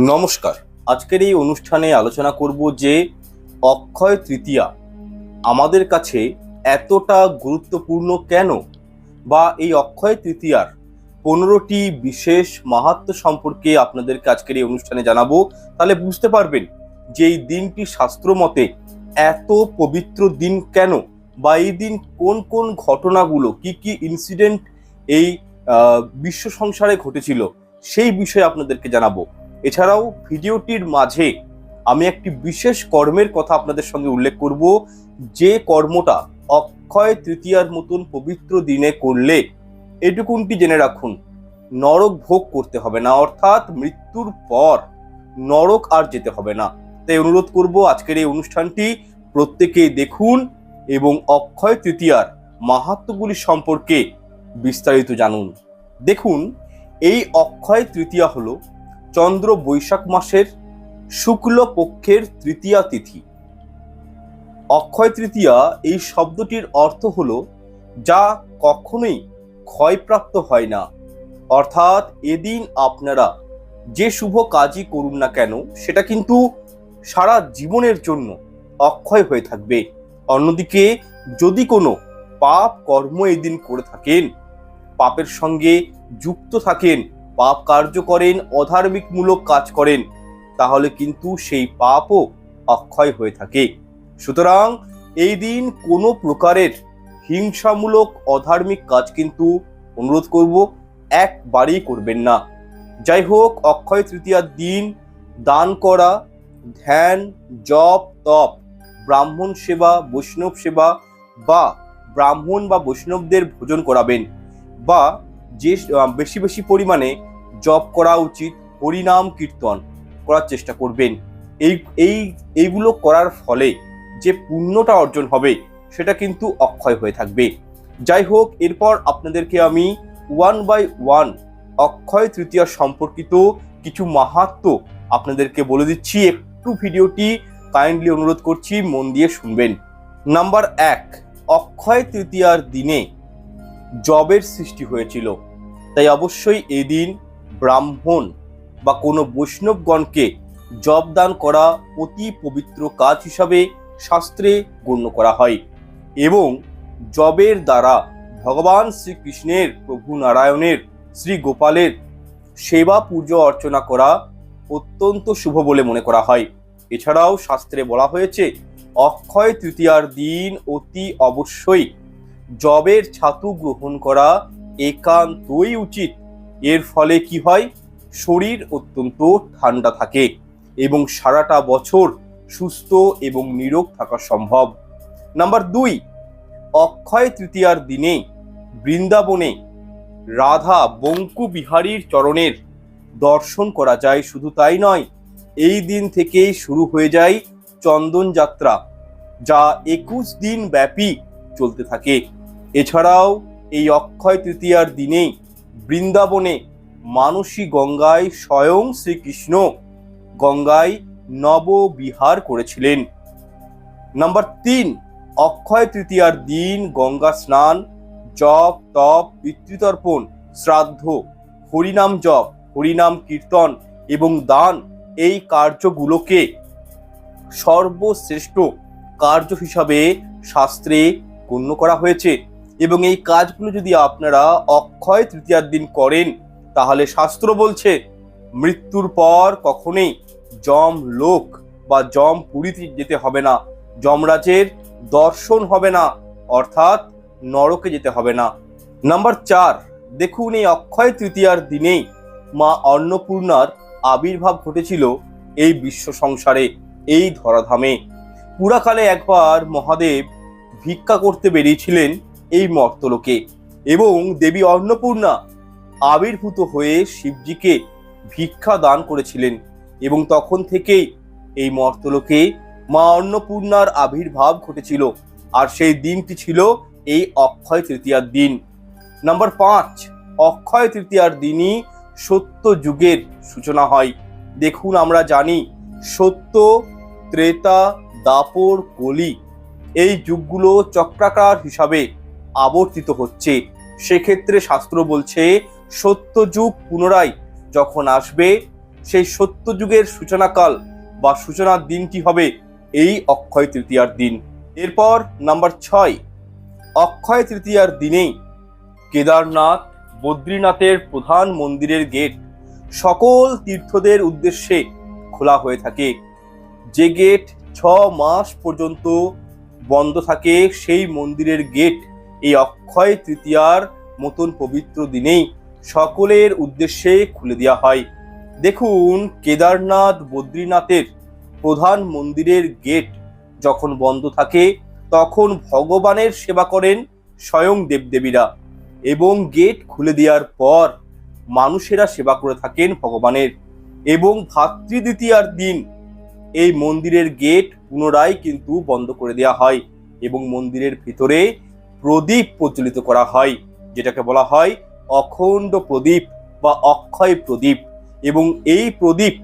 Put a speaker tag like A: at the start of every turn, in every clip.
A: নমস্কার। আজকের এই অনুষ্ঠানে আলোচনা করব যে অক্ষয় তৃতীয়া আমাদের কাছে এতটা গুরুত্বপূর্ণ কেন, বা এই অক্ষয় তৃতীয়ার 15টি বিশেষ মাহাত্ম্য সম্পর্কে আপনাদেরকে আজকের এই অনুষ্ঠানে জানাবো। তাহলে বুঝতে পারবেন যে এই দিনটি শাস্ত্র মতে এত পবিত্র দিন কেন, বা এই দিন কোন কোন ঘটনাগুলো, কি কি ইনসিডেন্ট এই বিশ্ব সংসারে ঘটেছিল, সেই বিষয়ে আপনাদেরকে জানাবো। এছাড়াও ভিডিওটির মাঝে আমি একটি বিশেষ কর্মের কথা আপনাদের সঙ্গে উল্লেখ করব, যে কর্মটা অক্ষয় তৃতীয়ার মতন পবিত্র দিনে করলে এটুকুনটি জেনে রাখুন, নরক ভোগ করতে হবে না, অর্থাৎ মৃত্যুর পর নরক আর যেতে হবে না। তাই অনুরোধ করব আজকের এই অনুষ্ঠানটি প্রত্যেকেই দেখুন এবং অক্ষয় তৃতীয়ার মাহাত্ম্যগুলি সম্পর্কে বিস্তারিত জানুন। দেখুন, এই অক্ষয় তৃতীয়া হলো চন্দ্র বৈশাখ মাসের শুক্ল পক্ষের তৃতীয়া তিথি। অক্ষয় তৃতীয়া এই শব্দটির অর্থ হলো যা কখনোই ক্ষয়প্রাপ্ত হয় না, অর্থাৎ এদিন আপনারা যে শুভ কাজই করুন না কেন সেটা কিন্তু সারা জীবনের জন্য অক্ষয় হয়ে থাকবে। অন্যদিকে যদি কোনো পাপ কর্ম এদিন করে থাকেন, পাপের সঙ্গে যুক্ত থাকেন, পাপ কার্য করেন, অধার্মিকমূলক কাজ করেন, তাহলে কিন্তু সেই পাপও অক্ষয় হয়ে থাকে। সুতরাং এই দিন কোনো প্রকারের হিংসামূলক অধার্মিক কাজ কিন্তু অনুরোধ করব একবারেই করবেন না। যাই হোক, অক্ষয় তৃতীয়ার দিন দান করা, ধ্যান, জপ, তপ, ব্রাহ্মণ সেবা, বৈষ্ণব সেবা, বা ব্রাহ্মণ বা বৈষ্ণবদের ভোজন করাবেন, বা যে বেশি বেশি পরিমাণে জপ করা উচিত, হরিনাম কীর্তন করার চেষ্টা করবেন। এইগুলো করার ফলে যে পুণ্যটা অর্জন হবে সেটা কিন্তু অক্ষয় হয়ে থাকবে। যাই হোক, এরপর আপনাদেরকে আমি 1 বাই 1 অক্ষয় তৃতীয়া সম্পর্কিত কিছু মাহাত্ম্য আপনাদেরকে বলে দিচ্ছি। একটু ভিডিওটি কাইন্ডলি অনুরোধ করছি মন দিয়ে শুনবেন। নাম্বার 1, অক্ষয় তৃতীয়ার দিনে জবের সৃষ্টি হয়েছিল, তাই অবশ্যই এই দিন ব্রাহ্মণ বা কোনো বৈষ্ণবগণকে জব দান করা অতি পবিত্র কাজ হিসাবে শাস্ত্রে গণ্য করা হয়, এবং জবের দ্বারা ভগবান শ্রীকৃষ্ণের, প্রভু নারায়ণের, শ্রী গোপালের সেবা পূজা অর্চনা করা অত্যন্ত শুভ বলে মনে করা হয়। এছাড়াও শাস্ত্রে বলা হয়েছে অক্ষয় তৃতীয়ার দিন অতি অবশ্যই জবের ছাতু গ্রহণ করা একান্তই উচিত। এর ফলে কি হয়, শরীর অত্যন্ত ঠান্ডা থাকে এবং সারাটা বছর সুস্থ এবং নিরোগ থাকা সম্ভব। নাম্বার 2, অক্ষয় তৃতীয়ার দিনে বৃন্দাবনে রাধা বঙ্কু বিহারীর চরণের দর্শন করা যায়। শুধু তাই নয়, এই দিন থেকেই শুরু হয়ে যায় চন্দন যাত্রা, যা 21 দিন ব্যাপী চলতে থাকে। এছাড়াও এই অক্ষয় তৃতীয়ার দিনেই বৃন্দাবনে মানসী গঙ্গায় স্বয়ং শ্রীকৃষ্ণ গঙ্গায় নববিহার করেছিলেন। নাম্বার 3, অক্ষয় তৃতীয়ার দিন গঙ্গা স্নান, জপ, তপ, পিতৃতর্পণ, শ্রাদ্ধ, হরিনাম জপ, হরিনাম কীর্তন এবং দান, এই কার্যগুলোকে সর্বশ্রেষ্ঠ কার্য হিসাবে শাস্ত্রে গণ্য করা হয়েছে। এবং এই কাজগুলো যদি আপনারা অক্ষয় তৃতীয়ার দিন করেন, তাহলে শাস্ত্র বলছে মৃত্যুর পর কখনোই যম লোক বা যম পুরীতে যেতে হবে না, যমরাজের দর্শন হবে না, অর্থাৎ নরকে যেতে হবে না। নাম্বার 4, দেখুন, এই অক্ষয় তৃতীয়ার দিনেই মা অন্নপূর্ণার আবির্ভাব ঘটেছিল এই বিশ্ব সংসারে, এই ধরাধামে। পুরাকালে একবার মহাদেব ভিক্ষা করতে বেরিয়েছিলেন এই মর্তলোকে, এবং দেবী অন্নপূর্ণা আবির্ভূত হয়ে শিবজিকে ভিক্ষা দান করেছিলেন, এবং তখন থেকেই এই মর্তলোকে মা অন্নপূর্ণার আবির্ভাব ঘটেছিল, আর সেই দিনটি ছিল এই অক্ষয় তৃতীয়ার দিন। নাম্বার 5, অক্ষয় তৃতীয়ার দিনই সত্য যুগের সূচনা হয়। দেখুন, আমরা জানি সত্য, ত্রেতা, দাপর, কলি, এই যুগগুলো চক্রাকার হিসাবে আবর্তিত হচ্ছে। সেক্ষেত্রে শাস্ত্র বলছে সত্য যুগ পুনরায় যখন আসবে, সেই সত্যযুগের সূচনাকাল বা সূচনার দিনটি হবে এই অক্ষয় তৃতীয়ার দিন। এরপর নাম্বার 6, অক্ষয় তৃতীয়ার দিনেই কেদারনাথ বদ্রীনাথের প্রধান মন্দিরের গেট সকল তীর্থদের উদ্দেশ্যে খোলা হয়ে থাকে। যে গেট 6 মাস পর্যন্ত বন্ধ থাকে, সেই মন্দিরের গেট এই অক্ষয় তৃতীয়ার মতন পবিত্র দিনেই সকলের উদ্দেশ্যে খুলে দেওয়া হয়। দেখুন, কেদারনাথ বদ্রীনাথের প্রধান মন্দিরের গেট যখন বন্ধ থাকে তখন ভগবানের সেবা করেন স্বয়ং দেবদেবীরা, এবং গেট খুলে দেওয়ার পর মানুষেরা সেবা করে থাকেন ভগবানের। এবং ভাতৃ দ্বিতীয়ার দিন এই মন্দিরের গেট পুনরায় কিন্তু বন্ধ করে দেওয়া হয় এবং মন্দিরের ভিতরে প্রদীপ প্রজ্বলিত করা হয়, যেটাকে বলা হয় অখণ্ড প্রদীপ বা অক্ষয় প্রদীপ। এবং এই প্রদীপ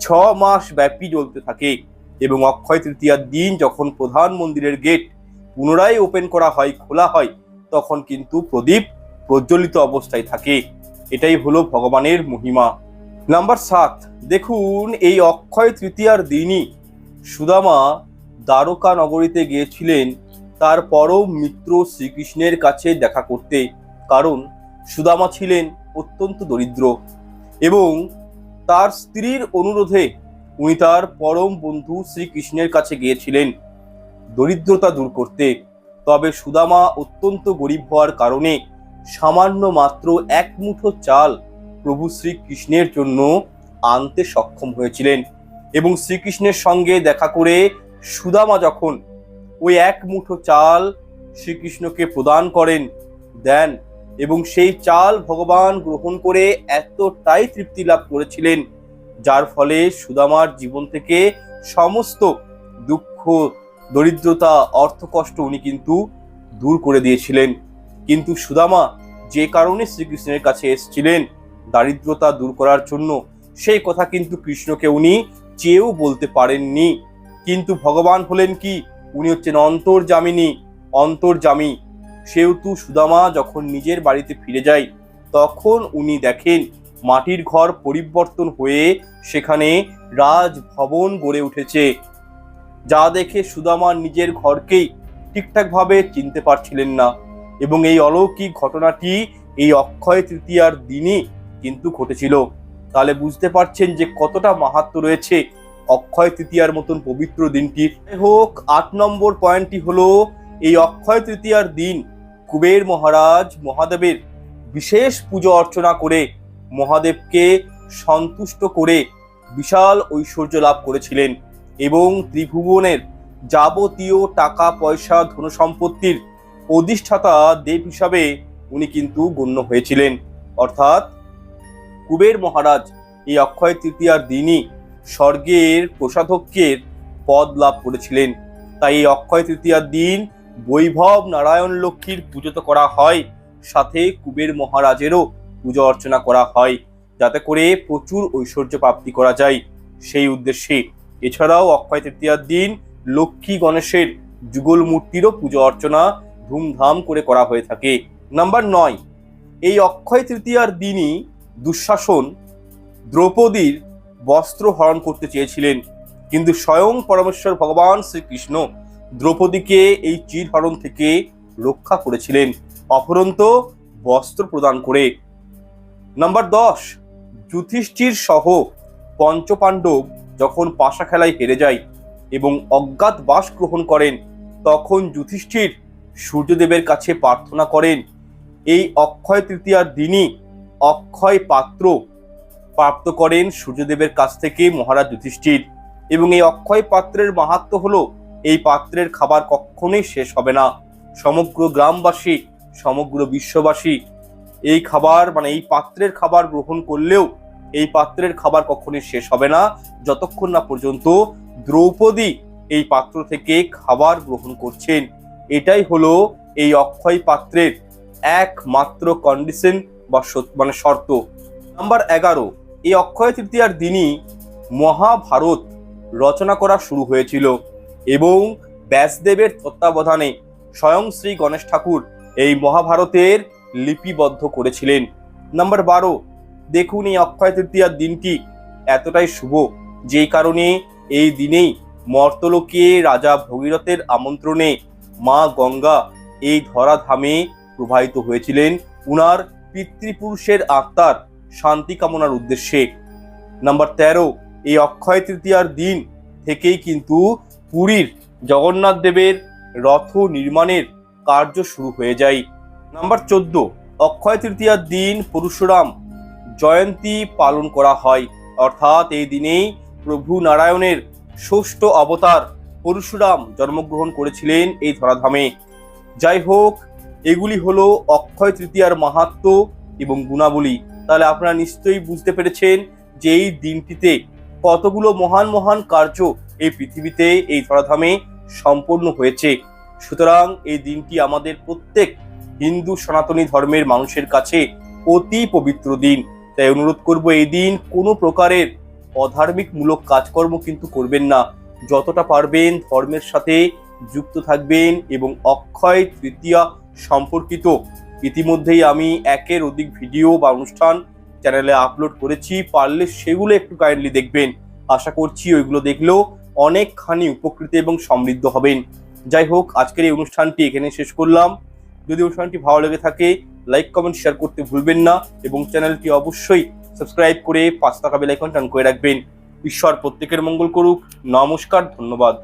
A: 6 মাস ব্যাপী জ্বলতে থাকে। এবং অক্ষয় তৃতীয়ার দিন যখন প্রধান মন্দিরের গেট পুনরায় ওপেন করা হয়, খোলা হয়, তখন কিন্তু প্রদীপ প্রজ্বলিত অবস্থায় থাকে। এটাই হলো ভগবানের মহিমা। নাম্বার 7, দেখুন, এই অক্ষয় তৃতীয়ার দিনই সুদামা দ্বারকা নগরীতে গিয়েছিলেন তার পরম মিত্র শ্রীকৃষ্ণের কাছে দেখা করতে। কারণ সুদামা ছিলেন অত্যন্ত দরিদ্র এবং তার স্ত্রীর অনুরোধে উনি তার পরম বন্ধু শ্রীকৃষ্ণের কাছে গিয়েছিলেন দরিদ্রতা দূর করতে। তবে সুদামা অত্যন্ত গরিব হওয়ার কারণে সামান্য মাত্র 1 মুঠো চাল প্রভু শ্রীকৃষ্ণের জন্য আনতে সক্ষম হয়েছিলেন। এবং শ্রীকৃষ্ণের সঙ্গে দেখা করে সুদামা যখন ওই 1 মুঠো চাল শ্রীকৃষ্ণকে প্রদান দেন, এবং সেই চাল ভগবান গ্রহণ করে এতটাই তৃপ্তি লাভ করেছিলেন, যার ফলে সুদামার জীবন থেকে সমস্ত দুঃখ, দরিদ্রতা, অর্থকষ্ট উনি কিন্তু দূর করে দিয়েছিলেন। কিন্তু সুদামা যে কারণে শ্রীকৃষ্ণের কাছে এসেছিলেন দারিদ্রতা দূর করার জন্য, সেই কথা কিন্তু কৃষ্ণকে উনি চেয়েও বলতে পারেননি। কিন্তু ভগবান হলেন কি, উনি হচ্ছেন অন্তর্যামী। সেহেতু সুদামা যখন নিজের বাড়িতে ফিরে যায় তখন উনি দেখেন মাটির ঘর পরিবর্তন হয়ে সেখানে রাজভবন গড়ে উঠেছে, যা দেখে সুদামা নিজের ঘরকেই ঠিকঠাকভাবে চিনতে পারছিলেন না। এবং এই অলৌকিক ঘটনাটি এই অক্ষয় তৃতীয়ার দিনই কিন্তু ঘটেছিল। তাহলে বুঝতে পারছেন যে কতটা মাহাত্ম্য রয়েছে অক্ষয় তৃতীয়ার মতন পবিত্র দিনটির। যাই হোক, 8 নম্বর পয়েন্টটি হলো, এই অক্ষয় তৃতীয়ার দিন কুবের মহারাজ মহাদেবের বিশেষ পুজো অর্চনা করে মহাদেবকে সন্তুষ্ট করে বিশাল ঐশ্বর্য লাভ করেছিলেন এবং ত্রিভুবনের যাবতীয় টাকা পয়সা ধন সম্পত্তির অধিষ্ঠাতা দেব হিসাবে উনি কিন্তু গণ্য হয়েছিলেন। অর্থাৎ কুবের মহারাজ এই অক্ষয় তৃতীয়ার দিনই স্বর্গের কোষাধ্যক্ষের পদ লাভ করেছিলেন। তাই এই অক্ষয় তৃতীয়ার দিন বৈভব নারায়ণ লক্ষ্মীর পুজো তো করা হয়, সাথে কুবের মহারাজেরও পুজো অর্চনা করা হয়, যাতে করে প্রচুর ঐশ্বর্য প্রাপ্তি করা যায় সেই উদ্দেশ্যে। এছাড়াও অক্ষয় তৃতীয়ার দিন লক্ষ্মী গণেশের যুগল মূর্তিরও পুজো অর্চনা ধুমধাম করে করা হয়ে থাকে। নাম্বার 9, এই অক্ষয় তৃতীয়ার দিনই দুঃশাসন দ্রৌপদীর বস্ত্র হরণ করতে চেয়েছিলেন, কিন্তু স্বয়ং পরমেশ্বর ভগবান শ্রীকৃষ্ণ দ্রৌপদীকে এই চিরহরণ থেকে রক্ষা করেছিলেন, অপরন্ত বস্ত্র প্রদান করে। নাম্বার 10, যুধিষ্ঠির সহ পঞ্চপাণ্ডব যখন পাশা খেলায় হেরে যায় এবং অজ্ঞাতবাস গ্রহণ করেন, তখন যুধিষ্ঠির সূর্যদেবের কাছে প্রার্থনা করেন এই অক্ষয় তৃতীয়ার দিনই অক্ষয় পাত্র প্রাপ্ত করেন সূর্যদেবের কাছ থেকে মহারাজ যুধিষ্ঠির। এবং এই অক্ষয় পাত্রের মাহাত্ম্য হলো, এই পাত্রের খাবার কখনোই শেষ হবে না। সমগ্র গ্রামবাসী, সমগ্র বিশ্ববাসী এই খাবার এই পাত্রের খাবার গ্রহণ করলেও এই পাত্রের খাবার কখনোই শেষ হবে না, যতক্ষণ না পর্যন্ত দ্রৌপদী এই পাত্র থেকে খাবার গ্রহণ করছেন। এটাই হলো এই অক্ষয় পাত্রের একমাত্র কন্ডিশন বা শর্ত। নাম্বার 11, এই অক্ষয় তৃতীয়ার দিনই মহাভারত রচনা করা শুরু হয়েছিল এবং ব্যাসদেবের তত্ত্বাবধানে স্বয়ং শ্রী গণেশ ঠাকুর এই মহাভারতের লিপিবদ্ধ করেছিলেন। নাম্বার 12, দেখুন, এই অক্ষয় তৃতীয়ার দিনটি এতটাই শুভ, যেই কারণে এই দিনেই মর্তলোকে রাজা ভগীরথের আমন্ত্রণে মা গঙ্গা এই ধরাধামে প্রবাহিত হয়েছিলেন উনার পিতৃপুরুষের আত্মার শান্তি কামনার উদ্দেশ্যে। নাম্বার 13, এই অক্ষয় তৃতীয়ার দিন থেকেই কিন্তু পুরীর জগন্নাথ দেবের রথ নির্মাণের কার্য শুরু হয়ে যায়। নাম্বার 14, অক্ষয় তৃতীয়ার দিন পরশুরাম জয়ন্তী পালন করা হয়, অর্থাৎ এই দিনেই প্রভু নারায়ণের ষষ্ঠ অবতার পরশুরাম জন্মগ্রহণ করেছিলেন এই ধরাধামে। যাই হোক, এগুলি হলো অক্ষয় তৃতীয়ার মাহাত্ম্য এবং গুণাবলী। তাহলে আপনারা নিশ্চয়ই বুঝতে পেরেছেন যে এই দিনটিতে কতগুলো মহান মহান কার্য এই পৃথিবীতে এই ধরাধামে সম্পন্ন হয়েছে। সুতরাং এই দিনটি আমাদের প্রত্যেক হিন্দু সনাতনী ধর্মের মানুষের কাছে অতি পবিত্র দিন। তাই অনুরোধ করব, এই দিন কোনো প্রকারের অধার্মিক মূলক কাজকর্ম কিন্তু করবেন না। যতটা পারবেন ধর্মের সাথে যুক্ত থাকবেন এবং অক্ষয় তৃতীয়া সম্পর্কিত ইতিমধ্যেই আমি একের অধিক ভিডিও বা অনুষ্ঠান চ্যানেলে আপলোড করেছি, পারলে সেগুলো একটু কাইন্ডলি দেখবেন। আশা করছি ওইগুলো দেখলেও অনেকখানি উপকৃত এবং সমৃদ্ধ হবেন। যাই হোক, আজকের এই অনুষ্ঠানটি এখানে শেষ করলাম। যদি অনুষ্ঠানটি ভালো লেগে থাকে লাইক কমেন্ট শেয়ার করতে ভুলবেন না এবং চ্যানেলটি অবশ্যই সাবস্ক্রাইব করে পাশে থাকা বেল আইকনটি অন করে রাখবেন। ঈশ্বর প্রত্যেকের মঙ্গল করুক। নমস্কার, ধন্যবাদ।